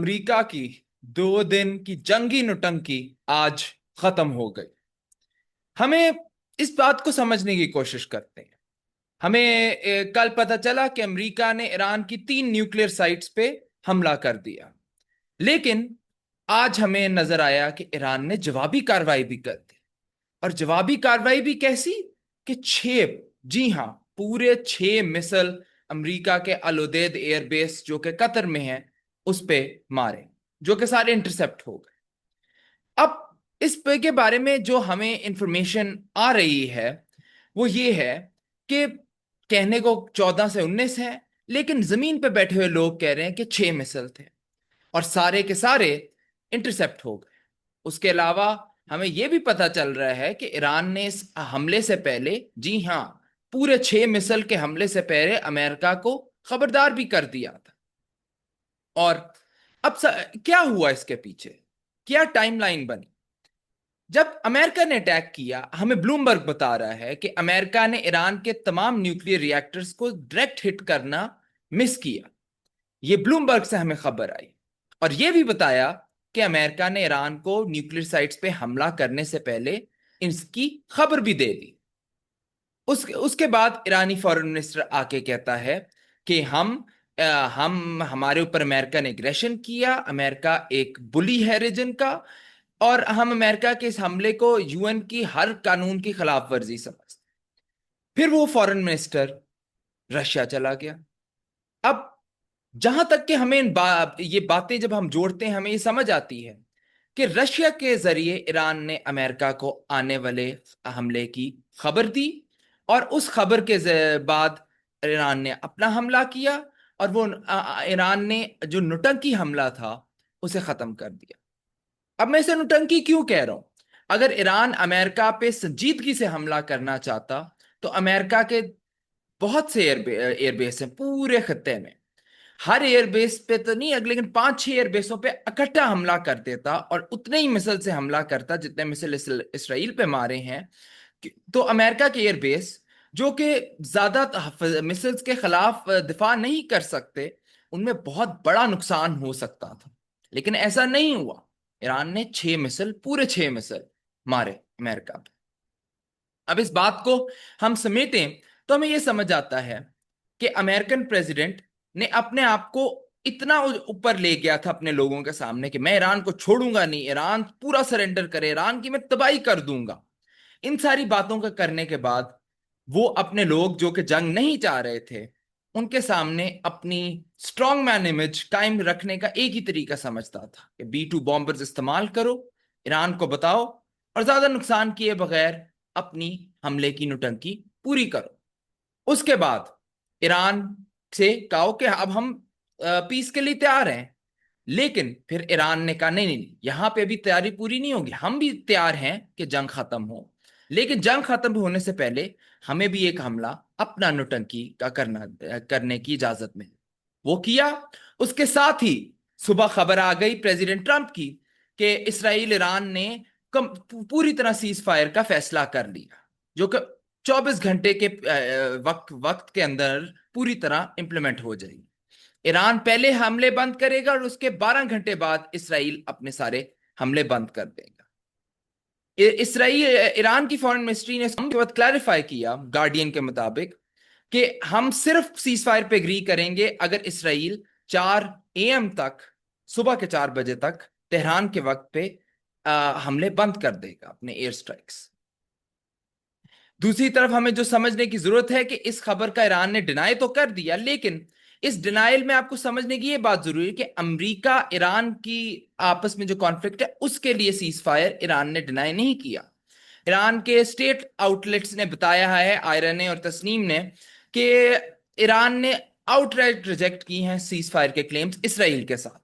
America की 2 दिन की जंगी नौटंकी आज खत्म हो गई। हमें इस बात को समझने की कोशिश करते हैं। हमें कल पता चला कि अमेरिका ने ईरान की 3 न्यूक्लियर साइट्स पे हमला कर दिया, लेकिन आज हमें नजर आया कि ईरान ने जवाबी कार्रवाई भी कर दी। और जवाबी कार्रवाई भी कैसी कि 6, जी हाँ, पूरे 6 मिसाइल अमेरिका के अल उदैद एयरबेस जो कि कतर में है उस पे मारे, जो कि सारे इंटरसेप्ट हो गए। अब इस पे के बारे में जो हमें इंफॉर्मेशन आ रही है वो ये है कि कहने को 14 से 19 है, लेकिन जमीन पे बैठे हुए लोग कह रहे हैं कि 6 मिसाइल थे और सारे के सारे इंटरसेप्ट हो गए। उसके अलावा हमें यह भी पता चल रहा है कि ईरान ने इस हमले से पहले, जी हाँ, पूरे 6 मिसाइल के हमले से पहले अमेरिका को खबरदार भी कर दिया था। और अब क्या हुआ इसके पीछे, क्या टाइमलाइन बनी? जब अमेरिका ने अटैक किया, हमें ब्लूमबर्ग बता रहा है कि अमेरिका ने ईरान के तमाम न्यूक्लियर रिएक्टर्स को डायरेक्ट हिट करना मिस किया। ये ब्लूमबर्ग से हमें खबर आई। और यह भी बताया कि अमेरिका ने ईरान को न्यूक्लियर साइट्स पे हमला करने से पहले इसकी खबर भी दे दी। उसके बाद ईरानी फॉरेन मिनिस्टर आके कहता है कि हम हमारे ऊपर अमेरिका ने एग्रेशन किया, अमेरिका एक बुली है रीजन का, और हम अमेरिका के इस हमले को यूएन की हर कानून की खिलाफ वर्जी समझते। फिर वो फॉरेन मिनिस्टर रशिया चला गया। अब जहां तक कि हमें ये बातें जब हम जोड़ते हैं हमें ये समझ आती है कि रशिया के जरिए ईरान ने अमेरिका को आने वाले हमले की खबर दी, और उस खबर के बाद ईरान ने अपना हमला किया, और वो ईरान ने जो नौटंकी हमला था उसे खत्म कर दिया। अब मैं इसे नौटंकी क्यों कह रहा हूं? अगर ईरान अमेरिका पे संजीदगी से हमला करना चाहता तो अमेरिका के बहुत से एयरबेस हैं पूरे खत्ते में। हर एयरबेस पे तो नहीं, लेकिन 5-6 एयरबेसों पे इकट्ठा हमला कर देता और उतने ही मिसाइल से हमला करता जितने मिसाइल इसराइल पे मारे हैं। तो अमेरिका के एयरबेस जो कि ज्यादा मिसाइल्स के खिलाफ दिफा नहीं कर सकते, उनमें बहुत बड़ा नुकसान हो सकता था, लेकिन ऐसा नहीं हुआ। ईरान ने 6 मिसाइल, पूरे 6 मिसाइल मारे अमेरिका पे। अब इस बात को हम समेटें तो हमें यह समझ आता है कि अमेरिकन प्रेसिडेंट ने अपने आप को इतना ऊपर ले गया था अपने लोगों के सामने कि मैं ईरान को छोड़ूंगा नहीं, ईरान पूरा सरेंडर करे, ईरान की मैं तबाही कर दूंगा। इन सारी बातों का करने के बाद वो अपने लोग जो कि जंग नहीं चाह रहे थे उनके सामने अपनी स्ट्रॉन्ग मैन इमेज कायम रखने का एक ही तरीका समझता था कि B-2 बॉम्बर्स इस्तेमाल करो, ईरान को बताओ, और ज्यादा नुकसान किए बगैर अपनी हमले की नौटंकी पूरी करो। उसके बाद ईरान से कहो कि अब हम पीस के लिए तैयार हैं। लेकिन फिर ईरान ने कहा नहीं नहीं नहीं, यहां पे अभी तैयारी पूरी नहीं होगी, हम भी तैयार हैं कि जंग खत्म हो, लेकिन जंग खत्म होने से पहले हमें भी एक हमला अपना नौटंकी का करने की इजाजत मिली। वो किया। उसके साथ ही सुबह खबर आ गई प्रेसिडेंट ट्रंप की कि इसराइल ईरान ने पूरी तरह सीज फायर का फैसला कर लिया, जो कि 24 घंटे के वक्त के अंदर पूरी तरह इंप्लीमेंट हो जाएगी। ईरान पहले हमले बंद करेगा और उसके 12 घंटे बाद इसराइल अपने सारे हमले बंद कर देगा। इसराइल ईरान की फॉरेन मिनिस्ट्री ने इसके बाद क्लैरिफाई किया गार्डियन के मुताबिक कि हम सिर्फ सीज फायर पे एग्री करेंगे अगर इसराइल 4 AM तक, सुबह के 4 बजे तक तेहरान के वक्त पे हमले बंद कर देगा, अपने एयर स्ट्राइक्स। दूसरी तरफ हमें जो समझने की जरूरत है कि इस खबर का ईरान ने डिनाई तो कर दिया, लेकिन इस डिनाइल में आपको समझने की यह बात जरूरी है कि अमेरिका ईरान की आपस में जो कॉन्फ्लिक्ट है उसके लिए सीज फायर ईरान ने डिनाई नहीं किया। ईरान के स्टेट आउटलेट्स ने बताया है, आयरन और तस्नीम ने, कि ईरान ने आउटराइट रिजेक्ट की हैं सीज फायर के क्लेम्स इसराइल के साथ,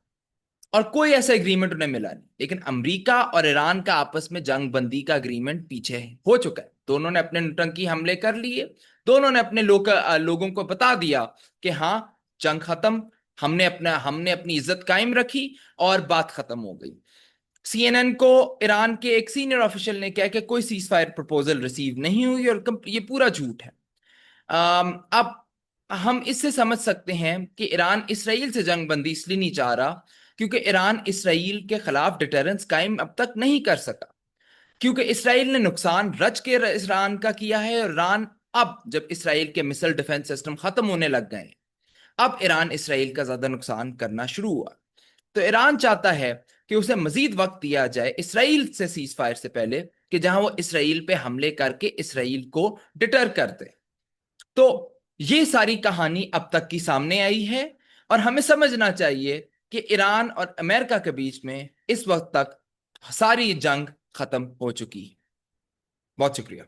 और कोई ऐसा एग्रीमेंट उन्हें मिला नहीं। लेकिन अमेरिका और ईरान का आपस में जंग बंदी का एग्रीमेंट पीछे हो चुका है। दोनों ने अपने नौटंकी हमले कर लिए, दोनों ने अपने लोगों को बता दिया कि हाँ, जंग खत्म, हमने अपनी इज्जत कायम रखी और बात खत्म हो गई। CNN को ईरान के एक सीनियर ऑफिशियल ने कहा कि कोई सीज फायर प्रपोजल रिसीव नहीं हुई और ये पूरा झूठ है। अब हम इससे समझ सकते हैं कि ईरान इसराइल से जंग बंदी इसलिए नहीं चाह रहा क्योंकि ईरान इसराइल के खिलाफ डिटरेंस कायम अब तक नहीं कर सका, क्योंकि इसराइल ने नुकसान रच के ईरान का किया है। और ईरान अब जब इसराइल के मिसाइल डिफेंस सिस्टम खत्म होने लग गए, अब ईरान इसराइल का ज्यादा नुकसान करना शुरू हुआ। तो ईरान चाहता है कि उसे मजीद वक्त दिया जाए इसराइल से सीज फायर से पहले, कि जहां वो इसराइल पे हमले करके इसराइल को डिटर कर दे। तो ये सारी कहानी अब तक की सामने आई है, और हमें समझना चाहिए कि ईरान और अमेरिका के बीच में इस वक्त तक सारी जंग खत्म हो चुकी है। बहुत शुक्रिया।